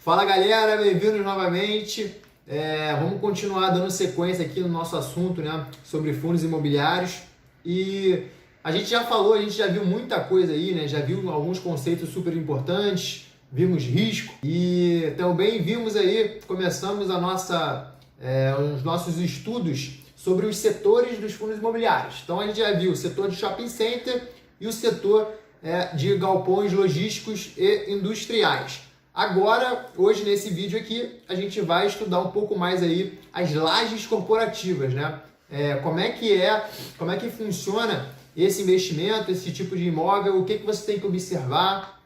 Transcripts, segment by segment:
Fala galera, bem-vindos novamente. Vamos continuar dando sequência aqui no nosso assunto, né, sobre fundos imobiliários. E a gente já falou, a gente já viu muita coisa aí, né? Já viu alguns conceitos super importantes, vimos risco e também vimos aí, começamos os nossos estudos sobre os setores dos fundos imobiliários. Então a gente já viu o setor de shopping center e o setor de galpões logísticos e industriais. Agora, hoje nesse vídeo aqui, a gente vai estudar um pouco mais aí as lajes corporativas, né? Como é que funciona esse investimento, esse tipo de imóvel, o que você tem que observar,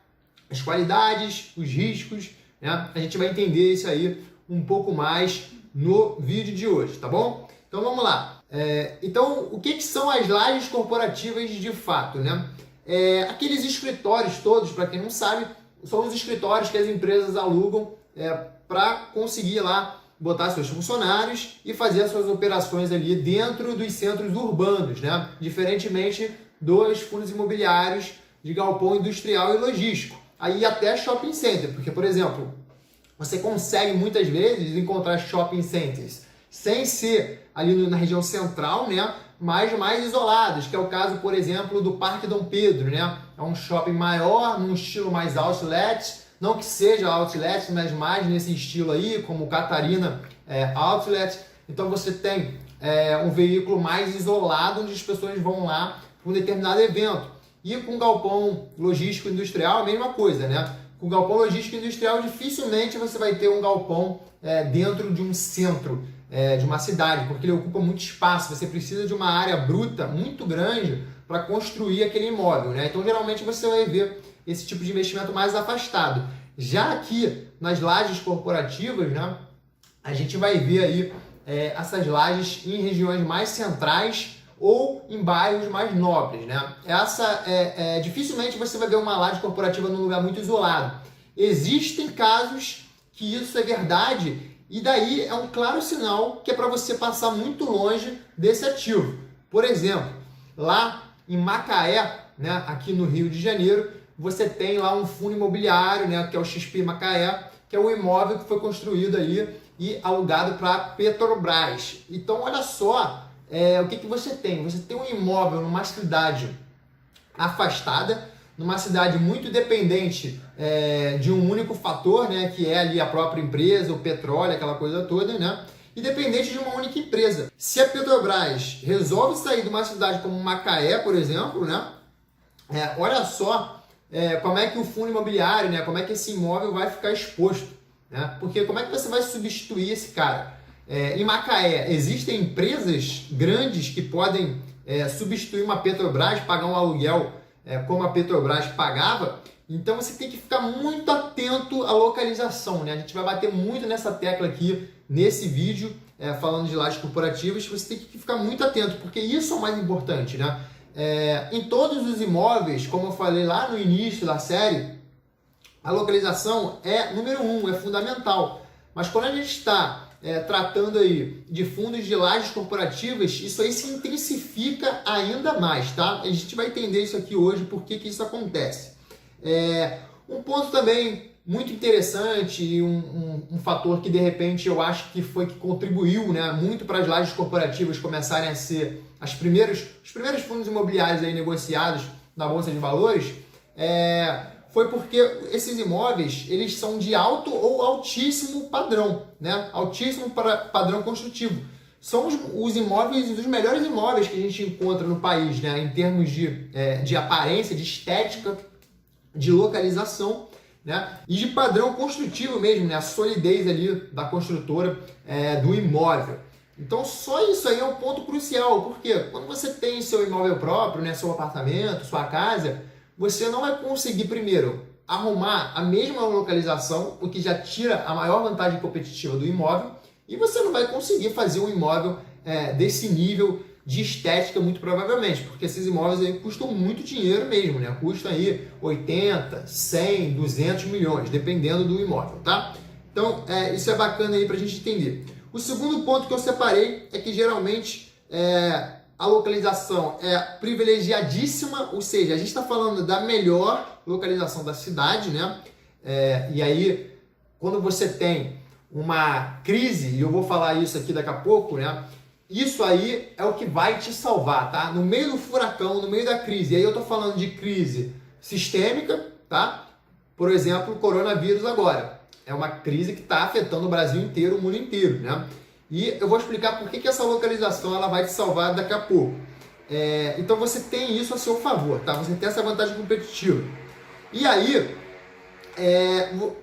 as qualidades, os riscos, né? A gente vai entender isso aí um pouco mais no vídeo de hoje, tá bom? Então vamos lá. Então, o que são as lajes corporativas de fato, né? Aqueles escritórios todos, para quem não sabe, são os escritórios que as empresas alugam para conseguir lá botar seus funcionários e fazer as suas operações ali dentro dos centros urbanos, né? Diferentemente dos fundos imobiliários de galpão industrial e logístico. Aí até shopping center, porque, por exemplo, você consegue muitas vezes encontrar shopping centers sem ser ali na região central, né? Mas mais isolados, que é o caso, por exemplo, do Parque Dom Pedro, né? É um shopping maior, num estilo mais outlet, não que seja outlet, mas mais nesse estilo aí, como Catarina Outlet. Então você tem um veículo mais isolado, onde as pessoas vão lá para um determinado evento. E com galpão logístico industrial, a mesma coisa, né? Com galpão logístico industrial, dificilmente você vai ter um galpão dentro de um centro, de uma cidade, porque ele ocupa muito espaço. Você precisa de uma área bruta muito grande para construir aquele imóvel, né? Então, geralmente, você vai ver esse tipo de investimento mais afastado. Já aqui, nas lajes corporativas, né, a gente vai ver aí essas lajes em regiões mais centrais ou em bairros mais nobres, né? Dificilmente você vai ver uma laje corporativa num lugar muito isolado. Existem casos que isso é verdade, e daí é um claro sinal que é para você passar muito longe desse ativo. Por exemplo, lá em Macaé, né, aqui no Rio de Janeiro, você tem lá um fundo imobiliário, né, que é o XP Macaé, que é o imóvel que foi construído aí e alugado para Petrobras. Então, olha só o que você tem. Você tem um imóvel numa cidade afastada, numa cidade muito dependente de um único fator, né, que é ali a própria empresa, o petróleo, aquela coisa toda, né, e dependente de uma única empresa. Se a Petrobras resolve sair de uma cidade como Macaé, por exemplo, né, olha só como é que o fundo imobiliário, né, como é que esse imóvel vai ficar exposto, né, porque como é que você vai substituir esse cara? Em Macaé, existem empresas grandes que podem substituir uma Petrobras, pagar um aluguel como a Petrobras pagava. Então você tem que ficar muito atento à localização, né? A gente vai bater muito nessa tecla aqui nesse vídeo, falando de lajes corporativas. Você tem que ficar muito atento, porque isso é o mais importante, né? Em todos os imóveis, como eu falei lá no início da série, a localização é número 1, é fundamental. Mas quando a gente está tratando aí de fundos de lajes corporativas, isso aí se intensifica ainda mais, tá? A gente vai entender isso aqui hoje, por que isso acontece. Um ponto também muito interessante e um fator que de repente eu acho que contribuiu, né, muito para as lajes corporativas começarem a ser os primeiros fundos imobiliários aí negociados na Bolsa de Valores, foi porque esses imóveis, eles são de alto ou altíssimo padrão, né? Altíssimo padrão construtivo. São os imóveis, os melhores imóveis que a gente encontra no país, né? Em termos de aparência, de estética, de localização, né? E de padrão construtivo mesmo, né? A solidez ali da construtora do imóvel. Então, só isso aí é um ponto crucial, porque quando você tem seu imóvel próprio, né? Seu apartamento, sua casa, você não vai conseguir, primeiro, arrumar a mesma localização, o que já tira a maior vantagem competitiva do imóvel, e você não vai conseguir fazer um imóvel desse nível de estética, muito provavelmente, porque esses imóveis aí custam muito dinheiro mesmo, né? Custam aí 80, 100, 200 milhões, dependendo do imóvel, tá? Então, isso é bacana aí pra gente entender. O segundo ponto que eu separei é que geralmente a localização é privilegiadíssima, ou seja, a gente está falando da melhor localização da cidade, né? E aí, quando você tem uma crise, e eu vou falar isso aqui daqui a pouco, né? Isso aí é o que vai te salvar, tá? No meio do furacão, no meio da crise. E aí eu tô falando de crise sistêmica, tá? Por exemplo, o coronavírus agora. É uma crise que está afetando o Brasil inteiro, o mundo inteiro, né? E eu vou explicar por que essa localização ela vai te salvar daqui a pouco. Então você tem isso a seu favor, tá? Você tem essa vantagem competitiva. E aí,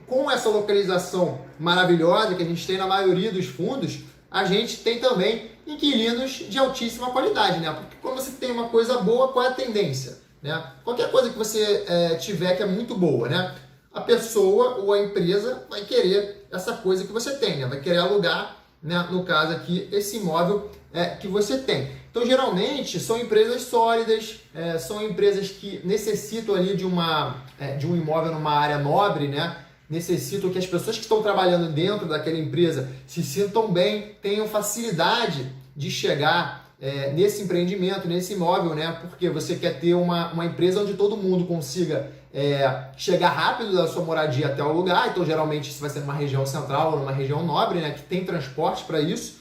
com essa localização maravilhosa que a gente tem na maioria dos fundos, a gente tem também inquilinos de altíssima qualidade, né? Porque quando você tem uma coisa boa, qual é a tendência? Né? Qualquer coisa que você tiver que é muito boa, né? A pessoa ou a empresa vai querer essa coisa que você tem, né? Vai querer alugar, né? No caso aqui, esse imóvel que você tem. Então, geralmente, são empresas sólidas, são empresas que necessitam ali de um imóvel numa área nobre, né? Necessitam que as pessoas que estão trabalhando dentro daquela empresa se sintam bem, tenham facilidade de chegar nesse empreendimento, nesse imóvel, né? Porque você quer ter uma empresa onde todo mundo consiga chegar rápido da sua moradia até o lugar. Então, geralmente, isso vai ser numa região central ou numa região nobre, né? Que tem transporte para isso.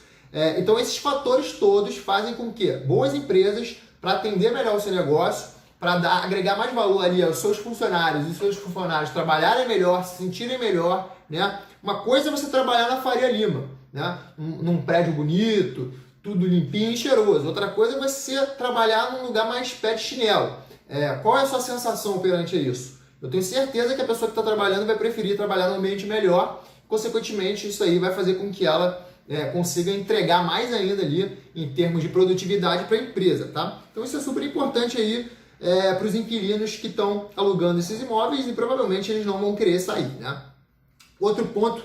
Então, esses fatores todos fazem com que boas empresas, para atender melhor o seu negócio, para agregar mais valor ali aos seus funcionários e seus funcionários trabalharem melhor, se sentirem melhor, né? Uma coisa é você trabalhar na Faria Lima, né? Num prédio bonito, tudo limpinho e cheiroso. Outra coisa é você trabalhar num lugar mais pé de chinelo. Qual é a sua sensação perante isso? Eu tenho certeza que a pessoa que está trabalhando vai preferir trabalhar num ambiente melhor. Consequentemente, isso aí vai fazer com que ela consiga entregar mais ainda ali em termos de produtividade para a empresa, tá? Então isso é super importante aí para os inquilinos que estão alugando esses imóveis e provavelmente eles não vão querer sair, né? Outro ponto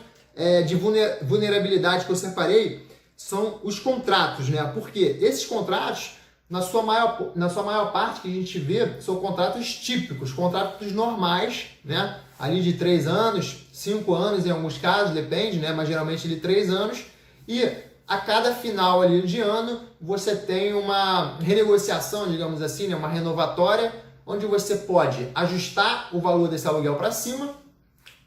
de vulnerabilidade que eu separei são os contratos, né? Porque esses contratos, na sua maior parte que a gente vê, são contratos típicos, contratos normais, né? Ali de 3 anos, 5 anos em alguns casos, depende, né? Mas geralmente de 3 anos. E a cada final ali de ano, você tem uma renegociação, digamos assim, né? Uma renovatória, onde você pode ajustar o valor desse aluguel para cima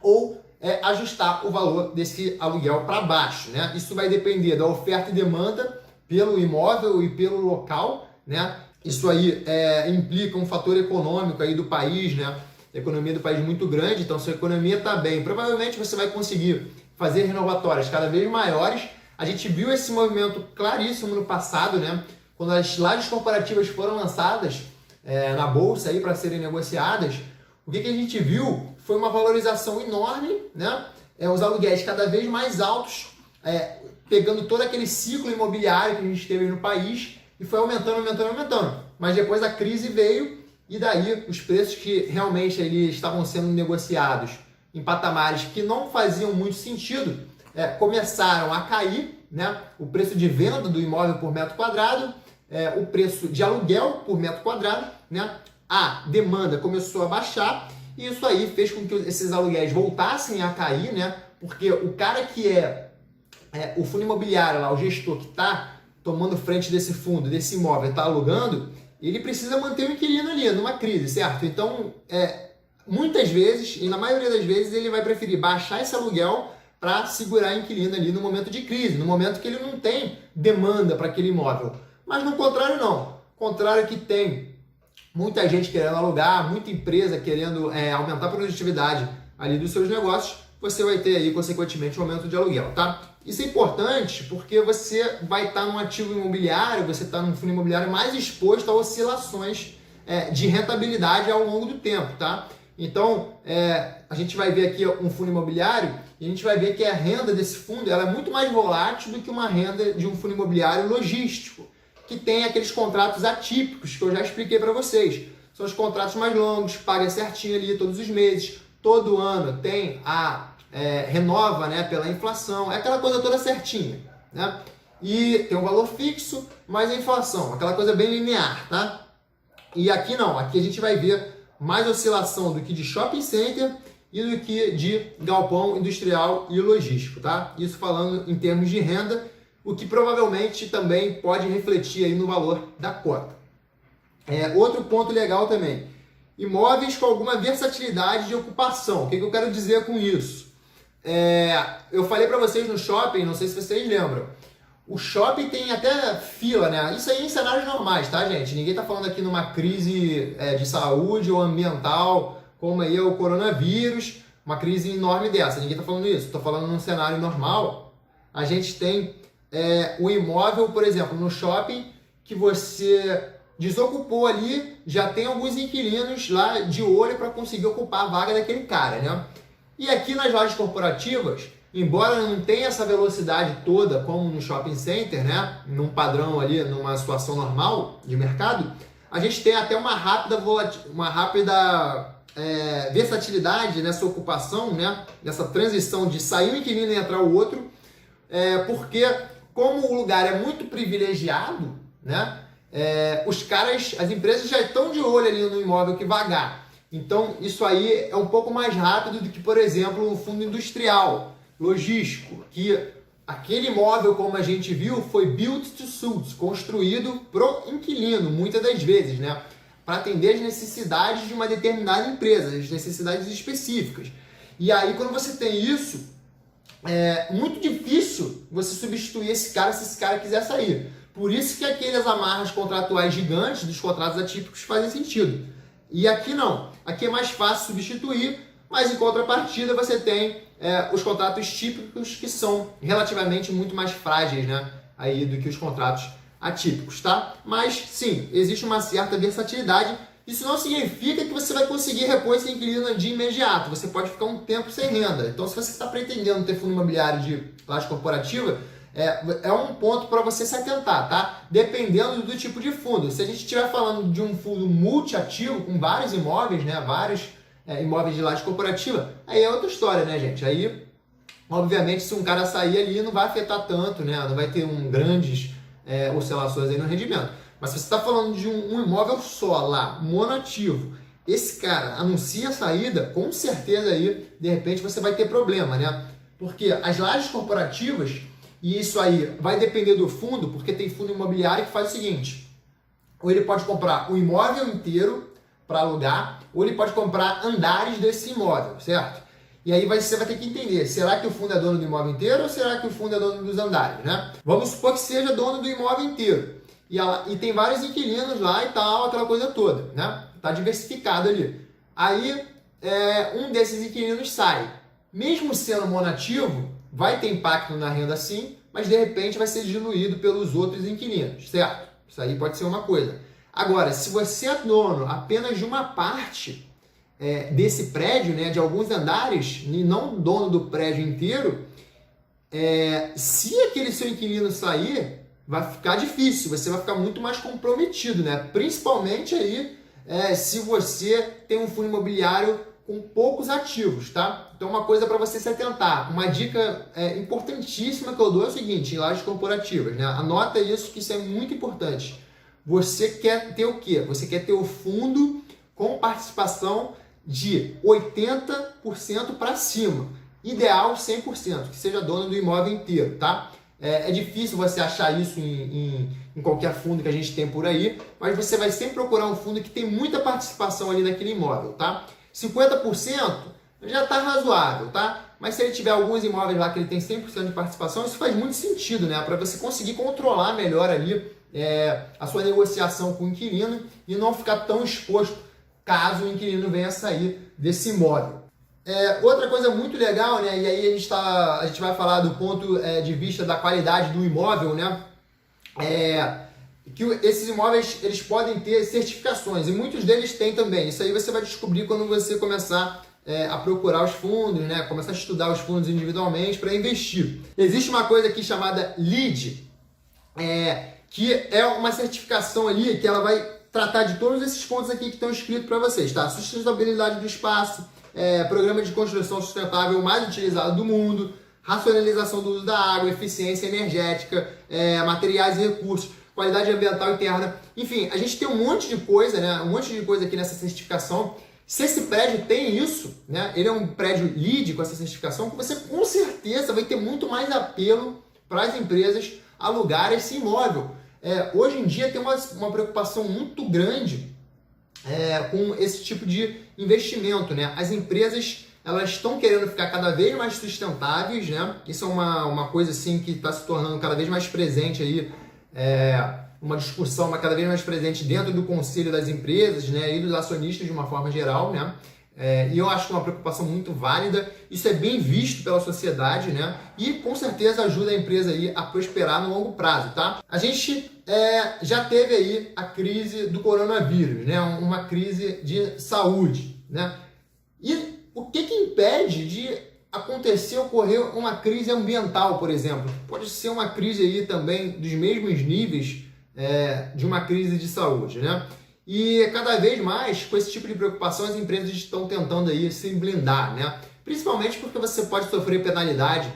ou ajustar o valor desse aluguel para baixo, né? Isso vai depender da oferta e demanda pelo imóvel e pelo local, né? Isso aí implica um fator econômico aí do país, né? A economia do país é muito grande, então se a economia está bem, provavelmente você vai conseguir fazer renovatórias cada vez maiores. A gente viu esse movimento claríssimo no passado, né? Quando as lajes corporativas foram lançadas na bolsa aí para serem negociadas, o que a gente viu foi uma valorização enorme, né? Os aluguéis cada vez mais altos, pegando todo aquele ciclo imobiliário que a gente teve no país e foi aumentando, aumentando, aumentando. Mas depois a crise veio e daí os preços que realmente ali estavam sendo negociados em patamares que não faziam muito sentido, começaram a cair, né? O preço de venda do imóvel por metro quadrado, o preço de aluguel por metro quadrado, né? A demanda começou a baixar e isso aí fez com que esses aluguéis voltassem a cair, né? Porque o cara que o fundo imobiliário lá, o gestor que está tomando frente desse fundo, desse imóvel, está alugando, ele precisa manter o inquilino ali numa crise, certo? Então, muitas vezes, e na maioria das vezes, ele vai preferir baixar esse aluguel para segurar o inquilino ali no momento de crise, no momento que ele não tem demanda para aquele imóvel. Mas no contrário não, contrário que tem muita gente querendo alugar, muita empresa querendo aumentar a produtividade ali dos seus negócios, você vai ter aí, consequentemente, um aumento de aluguel, tá? Isso é importante porque você vai estar num ativo imobiliário, você está num fundo imobiliário mais exposto a oscilações de rentabilidade ao longo do tempo, tá? Então, a gente vai ver aqui um fundo imobiliário e a gente vai ver que a renda desse fundo ela é muito mais volátil do que uma renda de um fundo imobiliário logístico, que tem aqueles contratos atípicos que eu já expliquei para vocês. São os contratos mais longos, paga certinho ali todos os meses, todo ano tem renova, né, pela inflação, é aquela coisa toda certinha, né? E tem um valor fixo, mais a inflação, aquela coisa bem linear, tá? E aqui não, aqui a gente vai ver mais oscilação do que de shopping center e do que de galpão industrial e logístico, tá? Isso falando em termos de renda, o que provavelmente também pode refletir aí no valor da cota. Outro ponto legal também, imóveis com alguma versatilidade de ocupação. O que eu quero dizer com isso? eu falei para vocês no shopping, não sei se vocês lembram, o shopping tem até fila, né? Isso aí em cenários normais, tá, gente? Ninguém tá falando aqui numa crise de saúde ou ambiental, como aí é o coronavírus, uma crise enorme dessa. Ninguém tá falando isso. Tô falando num cenário normal. A gente tem o imóvel, por exemplo, no shopping, que você desocupou ali, já tem alguns inquilinos lá de olho para conseguir ocupar a vaga daquele cara, né? E aqui nas lojas corporativas, embora não tenha essa velocidade toda como no shopping center, né, num padrão ali, numa situação normal de mercado, a gente tem até uma rápida versatilidade nessa ocupação, né, nessa transição de sair um inquilino e entrar o outro, porque como o lugar é muito privilegiado, né, as empresas já estão de olho ali no imóvel que vagar. Então isso aí é um pouco mais rápido do que, por exemplo, um fundo industrial, logístico, que aquele imóvel, como a gente viu, foi built to suit, construído pro inquilino, muitas das vezes, né? Para atender as necessidades de uma determinada empresa, as necessidades específicas. E aí, quando você tem isso, é muito difícil você substituir esse cara se esse cara quiser sair. Por isso que aquelas amarras contratuais gigantes dos contratos atípicos fazem sentido. E aqui não. Aqui é mais fácil substituir, mas em contrapartida você tem os contratos típicos, que são relativamente muito mais frágeis, né, aí do que os contratos atípicos, tá? Mas sim, existe uma certa versatilidade. Isso não significa que você vai conseguir repor esse inquilino de imediato. Você pode ficar um tempo sem renda. Então, se você está pretendendo ter fundo imobiliário de laje corporativa, é um ponto para você se atentar, tá? Dependendo do tipo de fundo. Se a gente estiver falando de um fundo multiativo, com vários imóveis, né, vários imóveis de laje corporativa, aí é outra história, né, gente? Aí, obviamente, se um cara sair ali, não vai afetar tanto, né? Não vai ter grandes oscilações aí no rendimento. Mas se você está falando de um imóvel só lá, monoativo, esse cara anuncia a saída, com certeza aí, de repente, você vai ter problema, né? Porque as lajes corporativas, e isso aí vai depender do fundo, porque tem fundo imobiliário que faz o seguinte, ou ele pode comprar o imóvel inteiro para alugar, ou ele pode comprar andares desse imóvel, certo? E aí você vai ter que entender, será que o fundo é dono do imóvel inteiro ou será que o fundo é dono dos andares, né? Vamos supor que seja dono do imóvel inteiro. E tem vários inquilinos lá e tal, aquela coisa toda, né? Tá diversificado ali. Aí um desses inquilinos sai. Mesmo sendo monativo, vai ter impacto na renda sim, mas de repente vai ser diluído pelos outros inquilinos, certo? Isso aí pode ser uma coisa. Agora, se você é dono apenas de uma parte desse prédio, né, de alguns andares, e não dono do prédio inteiro, se aquele seu inquilino sair, vai ficar difícil, você vai ficar muito mais comprometido, né? Principalmente aí se você tem um fundo imobiliário com poucos ativos, tá? Então uma coisa para você se atentar, uma dica importantíssima que eu dou é o seguinte, em lajes corporativas, né? Anota isso, que isso é muito importante. Você quer ter o quê? Você quer ter o fundo com participação de 80% para cima. Ideal 100%, que seja dono do imóvel inteiro, tá? É difícil você achar isso em qualquer fundo que a gente tem por aí, mas você vai sempre procurar um fundo que tem muita participação ali naquele imóvel, tá? 50% já está razoável, tá? Mas se ele tiver alguns imóveis lá que ele tem 100% de participação, isso faz muito sentido, né? Para você conseguir controlar melhor ali a sua negociação com o inquilino e não ficar tão exposto caso o inquilino venha a sair desse imóvel. Outra coisa muito legal, né? E aí a gente vai falar do ponto de vista da qualidade do imóvel, né? Que esses imóveis eles podem ter certificações e muitos deles têm também. Isso aí você vai descobrir quando você começar a procurar os fundos, né? Começar a estudar os fundos individualmente para investir. Existe uma coisa aqui chamada LEED, que é uma certificação ali que ela vai tratar de todos esses pontos aqui que estão escritos para vocês, tá? Sustentabilidade do espaço, programa de construção sustentável mais utilizado do mundo, racionalização do uso da água, eficiência energética, materiais e recursos, qualidade ambiental interna. Enfim, a gente tem um monte de coisa, né? Um monte de coisa aqui nessa certificação. Se esse prédio tem isso, né? Ele é um prédio LEED com essa certificação, que você com certeza vai ter muito mais apelo para as empresas alugar esse imóvel. Hoje em dia tem uma preocupação muito grande com esse tipo de investimento, né? As empresas elas estão querendo ficar cada vez mais sustentáveis, né? Isso é uma coisa assim que está se tornando cada vez mais presente aí, uma discussão cada vez mais presente dentro do conselho das empresas, né? E dos acionistas de uma forma geral, né? E eu acho que é uma preocupação muito válida, isso é bem visto pela sociedade, né? E com certeza ajuda a empresa aí a prosperar no longo prazo, tá? A gente já teve aí a crise do coronavírus, né? Uma crise de saúde, né? E o que impede de ocorrer uma crise ambiental, por exemplo? Pode ser uma crise aí também dos mesmos níveis de uma crise de saúde, né? E cada vez mais, com esse tipo de preocupação, as empresas estão tentando aí se blindar, né? Principalmente porque você pode sofrer penalidade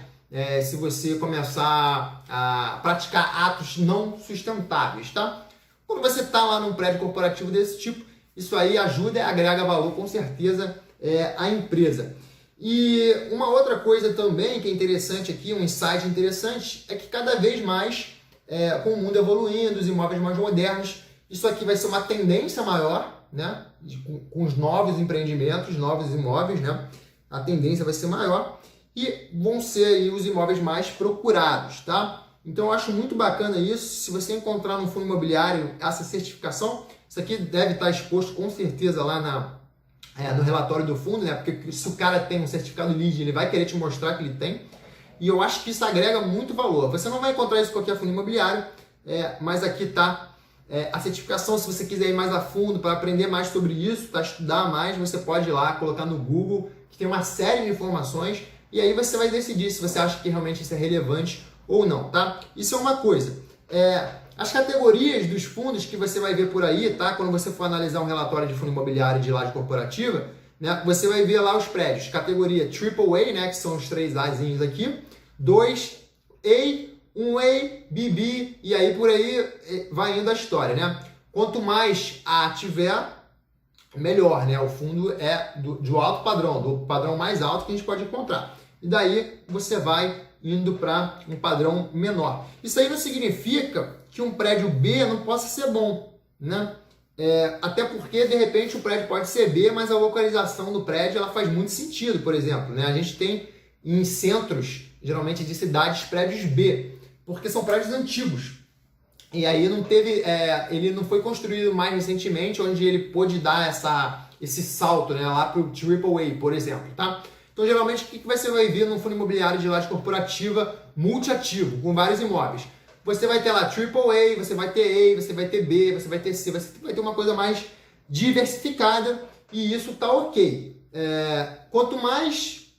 se você começar a praticar atos não sustentáveis, tá? Quando você está lá num prédio corporativo desse tipo, isso aí ajuda e agrega valor, com certeza, à empresa. E uma outra coisa também que é interessante aqui, um insight interessante, é que cada vez mais, com o mundo evoluindo, os imóveis mais modernos, isso aqui vai ser uma tendência maior, né? Com os novos empreendimentos, novos imóveis, né? A tendência vai ser maior e vão ser aí os imóveis mais procurados, tá? Então eu acho muito bacana isso. Se você encontrar no fundo imobiliário essa certificação, isso aqui deve estar exposto com certeza lá no relatório do fundo, né? Porque se o cara tem um certificado LEED, ele vai querer te mostrar que ele tem. E eu acho que isso agrega muito valor. Você não vai encontrar isso em qualquer fundo imobiliário, mas aqui está a certificação. Se você quiser ir mais a fundo para aprender mais sobre isso, para estudar mais, você pode ir lá, colocar no Google, que tem uma série de informações, e aí você vai decidir se você acha que realmente isso é relevante ou não, tá? Isso é uma coisa. As categorias dos fundos que você vai ver por aí, tá? Quando você for analisar um relatório de fundo imobiliário de laje corporativa, né? Você vai ver lá os prédios. Categoria AAA, né? Que são os 3 Azinhos aqui. 2A, 1A, BB, e aí por aí vai indo a história, né? Quanto mais A tiver, melhor, né? O fundo é do alto padrão, do padrão mais alto que a gente pode encontrar. E daí você vai indo para um padrão menor. Isso aí não significa que um prédio B não possa ser bom, né? Até porque, de repente, o prédio pode ser B, mas a localização do prédio ela faz muito sentido, por exemplo, né? A gente tem em centros, geralmente de cidades, prédios B, porque são prédios antigos. E aí não teve, ele não foi construído mais recentemente, onde ele pôde dar esse salto, né, lá para o AAA, por exemplo, tá? Então, geralmente, o que você vai ver num fundo imobiliário de laje corporativa multiativo, com vários imóveis? Você vai ter lá AAA, você vai ter A, você vai ter B, você vai ter C, você vai ter uma coisa mais diversificada e isso tá ok. Quanto mais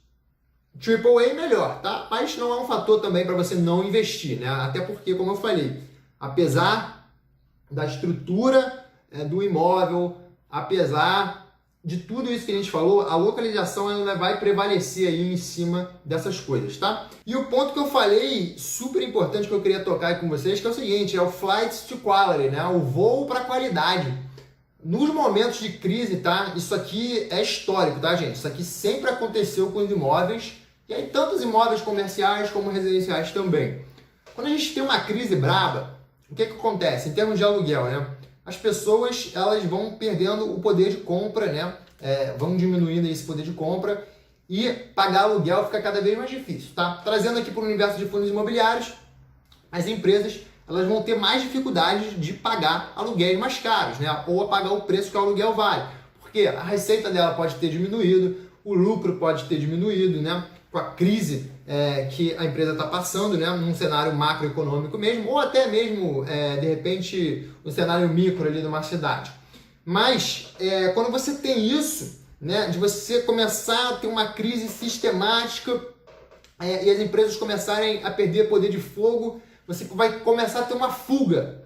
AAA, melhor, tá? Mas não é um fator também para você não investir, né? Até porque, como eu falei, apesar da estrutura do imóvel, apesar de tudo isso que a gente falou, a localização ainda vai prevalecer aí em cima dessas coisas, tá? E o ponto que eu falei, super importante, que eu queria tocar aí com vocês, que é o seguinte, é o flight to quality, né? O voo para qualidade. Nos momentos de crise, tá? Isso aqui é histórico, tá, gente? Isso aqui sempre aconteceu com os imóveis, e aí tanto os imóveis comerciais como residenciais também. Quando a gente tem uma crise braba, o que acontece? Em termos de aluguel, né? As pessoas elas vão perdendo o poder de compra, né? Vão diminuindo esse poder de compra e pagar aluguel fica cada vez mais difícil, tá? Trazendo aqui para o universo de fundos imobiliários, as empresas elas vão ter mais dificuldades de pagar aluguéis mais caros, né? Ou a pagar o preço que o aluguel vale, porque a receita dela pode ter diminuído, o lucro pode ter diminuído, né? Com a crise que a empresa está passando, né, num cenário macroeconômico mesmo, ou até mesmo, de repente, um cenário micro ali de uma cidade. Mas, quando você tem isso, né, de você começar a ter uma crise sistemática e as empresas começarem a perder poder de fogo, você vai começar a ter uma fuga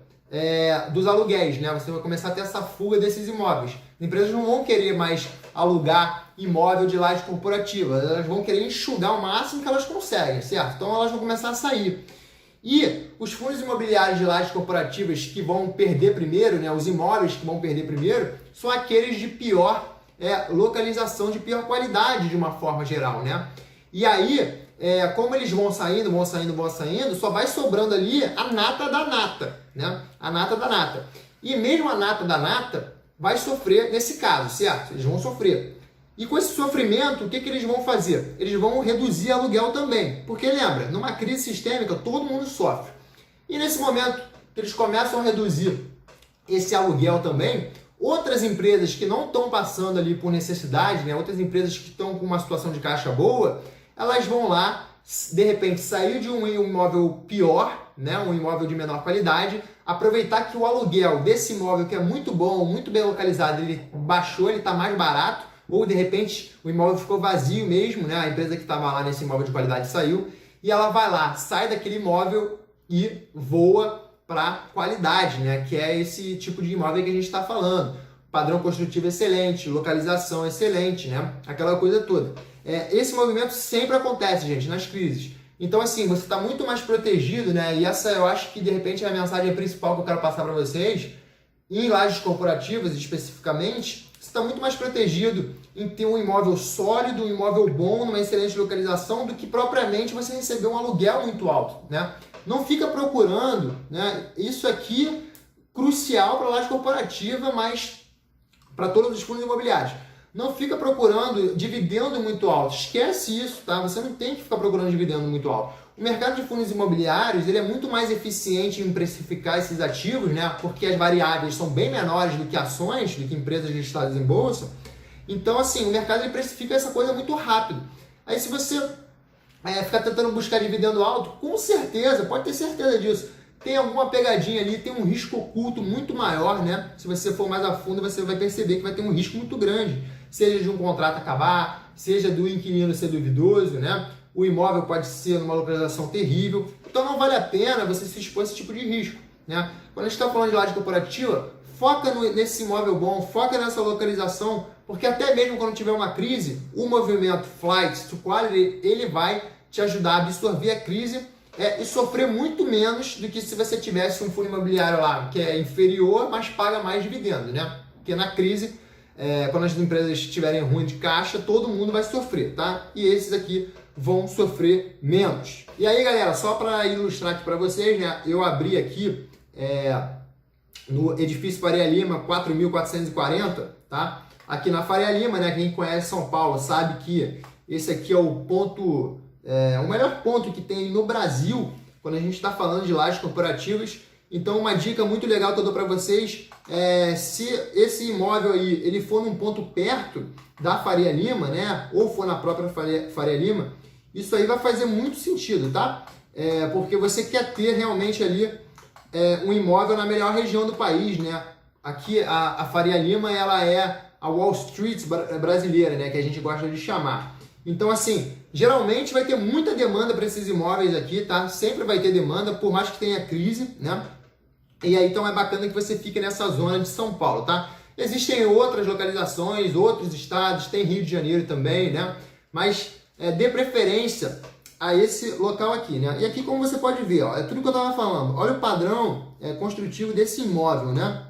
dos aluguéis, né? Você vai começar a ter essa fuga desses imóveis. As empresas não vão querer mais alugar imóvel de laje corporativa, elas vão querer enxugar o máximo que elas conseguem, certo? Então elas vão começar a sair. E os fundos imobiliários de lajes corporativas que vão perder primeiro, né, os imóveis que vão perder primeiro, são aqueles de pior localização, de pior qualidade de uma forma geral, né? E aí, como eles vão saindo, só vai sobrando ali a nata da nata, né? A nata da nata. E mesmo a nata da nata vai sofrer nesse caso, certo? Eles vão sofrer. E com esse sofrimento, o que eles vão fazer? Eles vão reduzir aluguel também. Porque lembra, numa crise sistêmica, todo mundo sofre. E nesse momento que eles começam a reduzir esse aluguel também, outras empresas que não estão passando ali por necessidade, né? Outras empresas que estão com uma situação de caixa boa, elas vão lá, de repente, sair de um imóvel pior, né? Um imóvel de menor qualidade, aproveitar que o aluguel desse imóvel, que é muito bom, muito bem localizado, ele baixou, ele está mais barato, ou de repente o imóvel ficou vazio mesmo, né? A empresa que estava lá nesse imóvel de qualidade saiu, e ela vai lá, sai daquele imóvel e voa para qualidade, né? Que é esse tipo de imóvel que a gente está falando. Padrão construtivo excelente, localização excelente, né? Aquela coisa toda. Esse movimento sempre acontece, gente, nas crises. Então, assim, você está muito mais protegido, né? E essa eu acho que, de repente, é a mensagem principal que eu quero passar para vocês. Em lajes corporativas, especificamente, você está muito mais protegido em ter um imóvel sólido, um imóvel bom, numa excelente localização, do que propriamente você receber um aluguel muito alto, né? Não fica procurando, né? Isso aqui crucial para a laje corporativa, mas para todos os fundos imobiliários. Não fica procurando dividendo muito alto. Esquece isso, tá? Você não tem que ficar procurando dividendo muito alto. O mercado de fundos imobiliários ele é muito mais eficiente em precificar esses ativos, né? Porque as variáveis são bem menores do que ações, do que empresas listadas em bolsa. Então, assim, o mercado ele precifica essa coisa muito rápido. Aí, se você ficar tentando buscar dividendo alto, com certeza, pode ter certeza disso, tem alguma pegadinha ali, tem um risco oculto muito maior, né? Se você for mais a fundo, você vai perceber que vai ter um risco muito grande. Seja de um contrato acabar, seja do inquilino ser duvidoso, né? O imóvel pode ser numa localização terrível. Então não vale a pena você se expor a esse tipo de risco, né? Quando a gente está falando de laje corporativa, foca nesse imóvel bom, foca nessa localização, porque até mesmo quando tiver uma crise, o movimento Flight to Quality, ele vai te ajudar a absorver a crise e sofrer muito menos do que se você tivesse um fundo imobiliário lá que é inferior, mas paga mais dividendo, né? Porque na crise, quando as empresas estiverem ruim de caixa, todo mundo vai sofrer, tá? E esses aqui vão sofrer menos. E aí, galera, só para ilustrar aqui para vocês, né? Eu abri aqui no edifício Faria Lima 4.440, tá? Aqui na Faria Lima, né? Quem conhece São Paulo sabe que esse aqui é o ponto, o melhor ponto que tem no Brasil quando a gente está falando de lajes corporativas. Então, uma dica muito legal que eu dou para vocês se esse imóvel aí ele for num ponto perto da Faria Lima, né? Ou for na própria Faria Lima, isso aí vai fazer muito sentido, tá? Porque você quer ter realmente ali um imóvel na melhor região do país, né? Aqui a Faria Lima ela é a Wall Street brasileira, né? Que a gente gosta de chamar. Então, assim, geralmente vai ter muita demanda para esses imóveis aqui, tá? Sempre vai ter demanda, por mais que tenha crise, né? E aí, então, é bacana que você fique nessa zona de São Paulo, tá? Existem outras localizações, outros estados, tem Rio de Janeiro também, né? Mas dê preferência a esse local aqui, né? E aqui, como você pode ver, ó, é tudo que eu estava falando. Olha o padrão construtivo desse imóvel, né?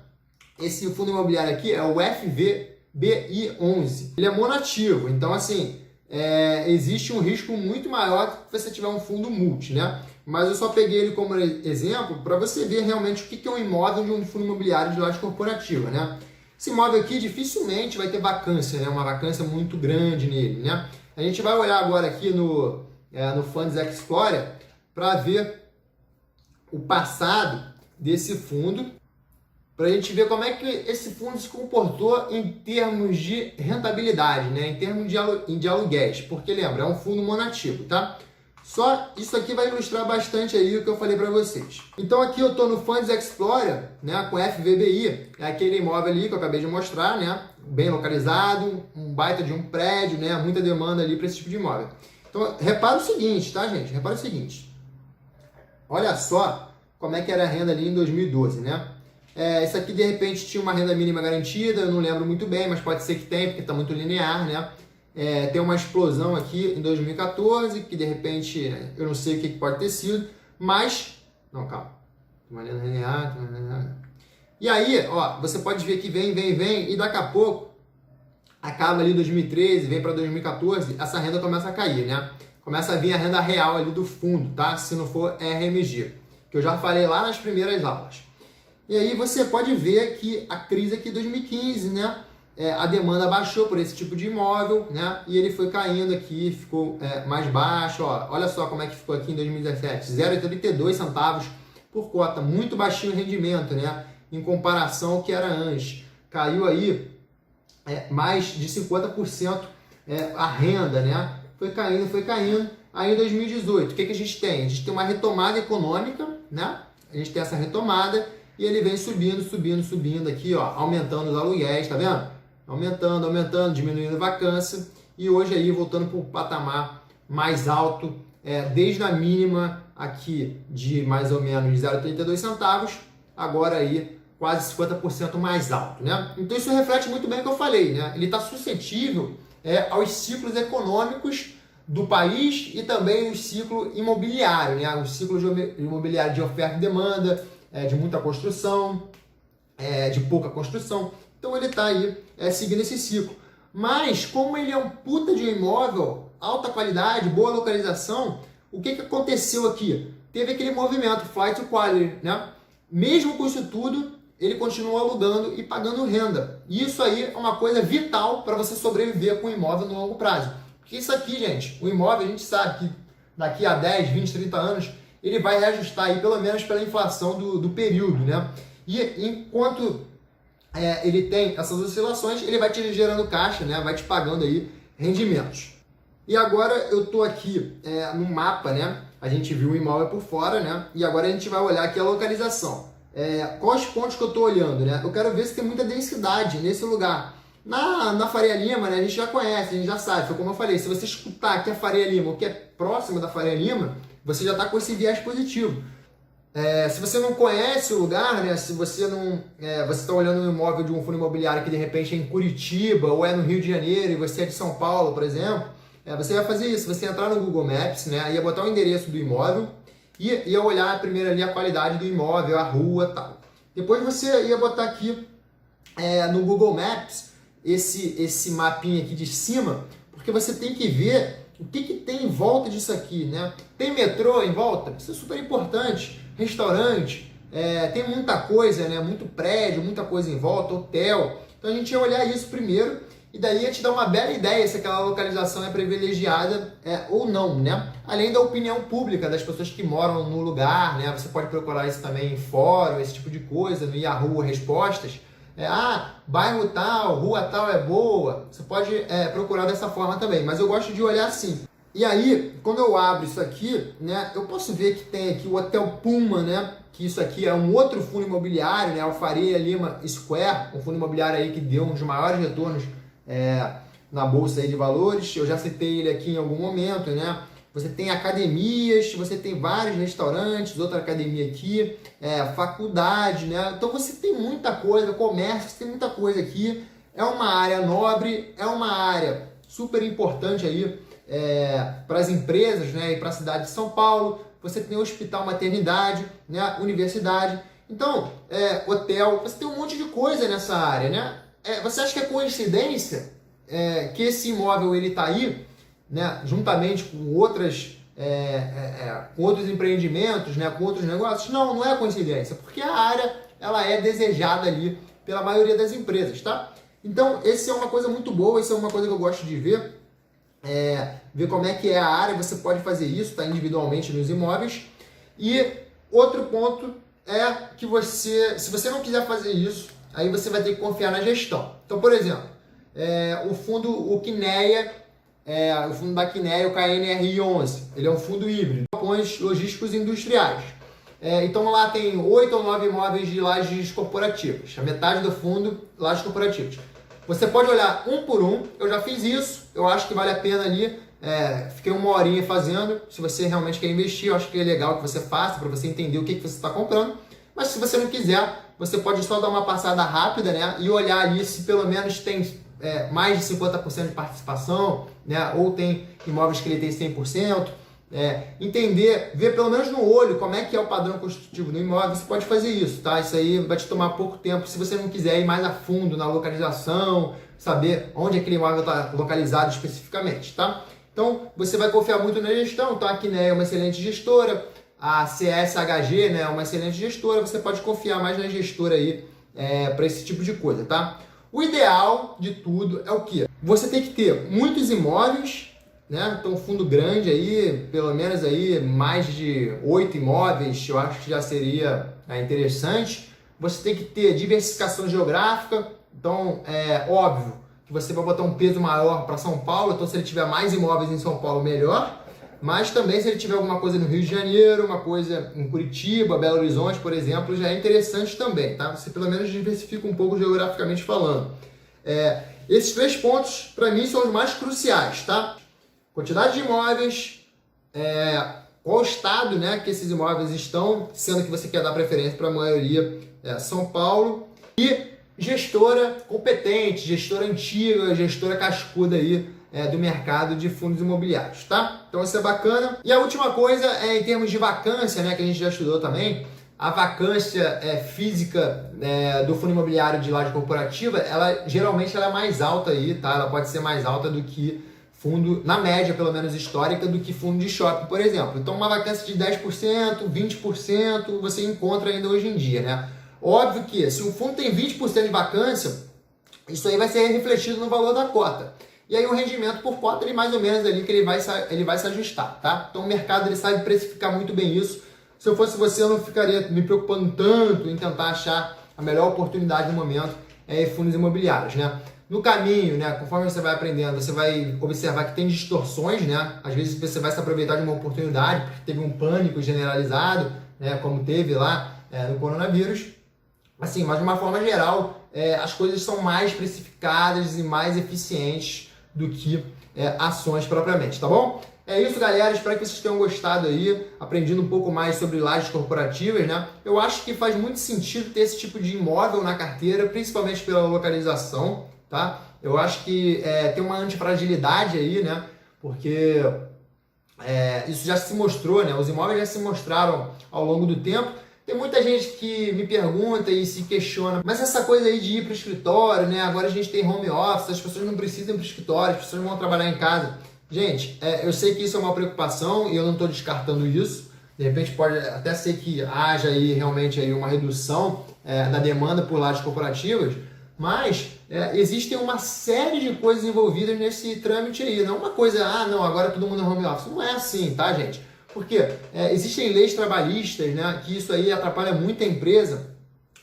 Esse fundo imobiliário aqui é o FVBI11. Ele é monativo, então, assim, existe um risco muito maior se você tiver um fundo multi, né? Mas eu só peguei ele como exemplo para você ver realmente o que é um imóvel de um fundo imobiliário de laje corporativa, né? Esse imóvel aqui dificilmente vai ter vacância, né? Uma vacância muito grande nele, né? A gente vai olhar agora aqui no Funds Explorer para ver o passado desse fundo, para a gente ver como é que esse fundo se comportou em termos de rentabilidade, né? Em termos de aluguéis, porque lembra, é um fundo monativo, tá? Só isso aqui vai ilustrar bastante aí o que eu falei para vocês. Então aqui eu estou no Funds Explorer, né, com FVBI, é aquele imóvel ali que eu acabei de mostrar, né? Bem localizado, um baita de um prédio, né? Muita demanda ali para esse tipo de imóvel. Então repara o seguinte, tá, gente? Repara o seguinte. Olha só como é que era a renda ali em 2012, né? Esse aqui de repente tinha uma renda mínima garantida, eu não lembro muito bem, mas pode ser que tenha, porque está muito linear, né? Tem uma explosão aqui em 2014, que de repente eu não sei o que pode ter sido, mas... Não, calma. Uma renda linear. E aí, ó, você pode ver que vem, e daqui a pouco acaba ali 2013, vem para 2014, essa renda começa a cair, né? Começa a vir a renda real ali do fundo, tá? Se não for RMG, que eu já falei lá nas primeiras aulas. E aí você pode ver que a crise aqui de 2015, né? a demanda baixou por esse tipo de imóvel, né? E ele foi caindo aqui, ficou mais baixo. Ó, olha só como é que ficou aqui em 2017, 0,82 centavos por cota, muito baixinho o rendimento, né? Em comparação ao que era antes. Caiu aí mais de 50% a renda, né? Foi caindo, foi caindo. Aí em 2018, o que a gente tem? A gente tem uma retomada econômica, né? A gente tem essa retomada e ele vem subindo, subindo, subindo aqui, ó, aumentando os aluguéis, tá vendo? Aumentando, aumentando, diminuindo a vacância e hoje aí voltando para o patamar mais alto, desde a mínima aqui de mais ou menos 0,32 centavos, agora aí quase 50% mais alto, né? Então isso reflete muito bem o que eu falei, né? Ele está suscetível aos ciclos econômicos do país e também o ciclo imobiliário, né? O ciclo imobiliário de oferta e demanda, de muita construção, de pouca construção. Então ele está aí seguindo esse ciclo. Mas como ele é um puta de um imóvel, alta qualidade, boa localização, o que aconteceu aqui? Teve aquele movimento, flight to quality, né? Mesmo com isso tudo, ele continua alugando e pagando renda. E isso aí é uma coisa vital para você sobreviver com o imóvel no longo prazo. Porque isso aqui, gente, o imóvel a gente sabe que daqui a 10, 20, 30 anos, ele vai reajustar aí pelo menos pela inflação do período, né? E enquanto ele tem essas oscilações, ele vai te gerando caixa, né? Vai te pagando aí rendimentos. E agora eu estou aqui no mapa, né? A gente viu o imóvel por fora, né? E agora a gente vai olhar aqui a localização. Quais pontos que eu estou olhando, né? Eu quero ver se tem muita densidade nesse lugar. Na Faria Lima, né, a gente já conhece, a gente já sabe, foi como eu falei, se você escutar que é Faria Lima ou que é próximo da Faria Lima, você já está com esse viés positivo. Se você não conhece o lugar, né, se você não você está olhando um imóvel de um fundo imobiliário que de repente é em Curitiba ou é no Rio de Janeiro e você é de São Paulo, por exemplo, você vai fazer isso, você entrar no Google Maps, né, ia botar o endereço do imóvel e ia olhar primeiro ali a qualidade do imóvel, a rua e tal. Depois você ia botar aqui no Google Maps esse mapinha aqui de cima, porque você tem que ver o que tem em volta disso aqui, né? Tem metrô em volta? Isso é super importante. Restaurante, tem muita coisa, né? Muito prédio, muita coisa em volta, hotel. Então a gente ia olhar isso primeiro e daí ia te dar uma bela ideia se aquela localização é privilegiada ou não, né? Além da opinião pública das pessoas que moram no lugar, né? Você pode procurar isso também em fórum, esse tipo de coisa, no Yahoo Respostas. Bairro tal, rua tal é boa. Você pode procurar dessa forma também, mas eu gosto de olhar assim. E aí, quando eu abro isso aqui, né, eu posso ver que tem aqui o Hotel Puma, né, que isso aqui é um outro fundo imobiliário, né, o Faria Lima Square, um fundo imobiliário aí que deu um dos maiores retornos na bolsa aí de valores. Eu já citei ele aqui em algum momento, né? Você tem academias, você tem vários restaurantes, outra academia aqui, faculdade, né? Então você tem muita coisa, comércio, você tem muita coisa aqui. É uma área nobre, é uma área super importante aí para as empresas, né? E para a cidade de São Paulo. Você tem hospital, maternidade, né? Universidade. Então, hotel, você tem um monte de coisa nessa área, né? Você acha que é coincidência que esse imóvel ele está aí, né, juntamente com outros empreendimentos, né, com outros negócios? Não é coincidência, porque a área ela é desejada ali pela maioria das empresas, tá? Então, essa é uma coisa muito boa, isso é uma coisa que eu gosto de ver, ver como é que é a área, você pode fazer isso, tá, individualmente nos imóveis. E outro ponto é que se você não quiser fazer isso, aí você vai ter que confiar na gestão. Então, por exemplo, o Quineia, o fundo da Quineia, o KNRI11, ele é um fundo híbrido, galpões logísticos industriais. Então lá tem 8 ou 9 imóveis de lajes corporativas, a metade do fundo, lajes corporativas. Você pode olhar um por um, eu já fiz isso, eu acho que vale a pena ali, fiquei uma horinha fazendo, se você realmente quer investir, eu acho que é legal que você faça, para você entender o que você está comprando, mas se você não quiser, você pode só dar uma passada rápida, né, e olhar ali se pelo menos tem mais de 50% de participação, né? Ou tem imóveis que ele tem 100%, entender, ver pelo menos no olho como é que é o padrão constitutivo do imóvel. Você pode fazer isso, tá? Isso aí vai te tomar pouco tempo se você não quiser ir mais a fundo na localização, saber onde aquele imóvel está localizado especificamente, tá? Então, você vai confiar muito na gestão, tá? A Quineia é uma excelente gestora, a CSHG, né, é uma excelente gestora, você pode confiar mais na gestora aí para esse tipo de coisa, tá? O ideal de tudo é o quê? Você tem que ter muitos imóveis, né? Então, fundo grande aí, pelo menos aí mais de 8 imóveis, eu acho que já seria interessante. Você tem que ter diversificação geográfica, então é óbvio que você vai botar um peso maior para São Paulo, então se ele tiver mais imóveis em São Paulo, melhor. Mas também se ele tiver alguma coisa no Rio de Janeiro, uma coisa em Curitiba, Belo Horizonte, por exemplo, já é interessante também, tá? Você pelo menos diversifica um pouco geograficamente falando. Esses 3 pontos, para mim, são os mais cruciais, tá? Quantidade de imóveis, qual estado, né, que esses imóveis estão, sendo que você quer dar preferência para a maioria São Paulo, e gestora competente, gestora antiga, gestora cascuda aí do mercado de fundos imobiliários, tá? Então isso é bacana. E a última coisa é em termos de vacância, né, que a gente já estudou também. A vacância física do fundo imobiliário de laje corporativa, geralmente ela é mais alta aí, tá? Ela pode ser mais alta do que fundo, na média pelo menos histórica, do que fundo de shopping, por exemplo. Então uma vacância de 10%, 20% você encontra ainda hoje em dia, né? Óbvio que se o fundo tem 20% de vacância, isso aí vai ser refletido no valor da cota. E aí o rendimento por cota, ele mais ou menos ali que ele vai se ajustar, tá? Então o mercado ele sabe precificar muito bem isso. Se eu fosse você, eu não ficaria me preocupando tanto em tentar achar a melhor oportunidade no momento em fundos imobiliários, né? No caminho, né, conforme você vai aprendendo, você vai observar que tem distorções, né? Às vezes você vai se aproveitar de uma oportunidade, porque teve um pânico generalizado, né, como teve lá no coronavírus. Assim, mas de uma forma geral, as coisas são mais precificadas e mais eficientes do que ações propriamente, tá bom? É isso, galera. Espero que vocês tenham gostado aí, aprendido um pouco mais sobre lajes corporativas, né? Eu acho que faz muito sentido ter esse tipo de imóvel na carteira, principalmente pela localização, tá? Eu acho que tem uma antifragilidade aí, né? Porque isso já se mostrou, né? Os imóveis já se mostraram ao longo do tempo. Tem muita gente que me pergunta e se questiona, mas essa coisa aí de ir para o escritório, né? Agora a gente tem home office, as pessoas não precisam ir para o escritório, as pessoas vão trabalhar em casa. Gente, eu sei que isso é uma preocupação e eu não estou descartando isso. De repente pode até ser que haja aí realmente aí uma redução da demanda por lajes corporativas, mas existem uma série de coisas envolvidas nesse trâmite aí. Não é uma coisa, não, agora todo mundo é home office. Não é assim, tá, gente? Porque existem leis trabalhistas, né, que isso aí atrapalha muito a empresa.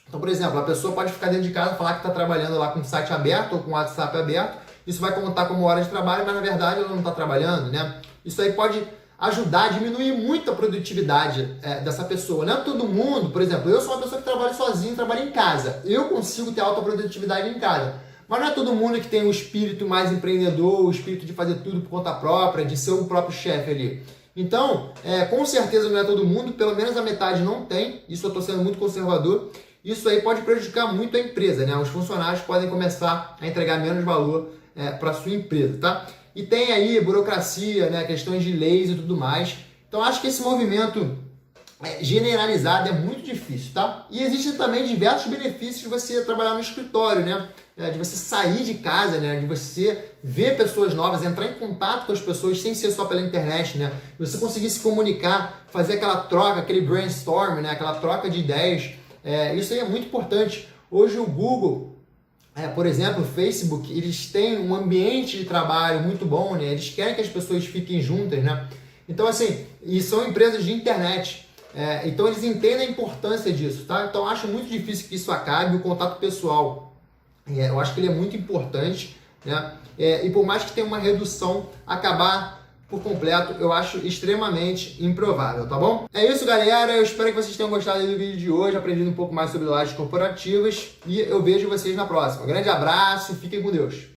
Então, por exemplo, a pessoa pode ficar dentro de casa e falar que está trabalhando lá com o site aberto ou com o WhatsApp aberto. Isso vai contar como hora de trabalho, mas na verdade ela não está trabalhando, né? Isso aí pode ajudar a diminuir muito a produtividade dessa pessoa. Não é todo mundo, por exemplo, eu sou uma pessoa que trabalha sozinho, trabalha em casa. Eu consigo ter alta produtividade em casa. Mas não é todo mundo que tem o espírito mais empreendedor, o espírito de fazer tudo por conta própria, de ser o próprio chefe ali. Então, com certeza não é todo mundo, pelo menos a metade não tem, isso eu estou sendo muito conservador. Isso aí pode prejudicar muito a empresa, né? Os funcionários podem começar a entregar menos valor para a sua empresa, tá? E tem aí burocracia, né? Questões de leis e tudo mais. Então, acho que esse movimento generalizado é muito difícil, tá? E existem também diversos benefícios de você trabalhar no escritório, né? De você sair de casa, né? De você ver pessoas novas, entrar em contato com as pessoas sem ser só pela internet, né? De você conseguir se comunicar, fazer aquela troca, aquele brainstorm, né? Aquela troca de ideias. Isso aí é muito importante. Hoje o Google, por exemplo, o Facebook, eles têm um ambiente de trabalho muito bom, né? Eles querem que as pessoas fiquem juntas, né? Então, assim, e são empresas de internet. Então eles entendem a importância disso, tá? Então acho muito difícil que isso acabe, o contato pessoal. Eu acho que ele é muito importante, né? E por mais que tenha uma redução, acabar por completo, eu acho extremamente improvável, tá bom? É isso, galera. Eu espero que vocês tenham gostado do vídeo de hoje, aprendido um pouco mais sobre lajes corporativas, e eu vejo vocês na próxima. Um grande abraço, fiquem com Deus!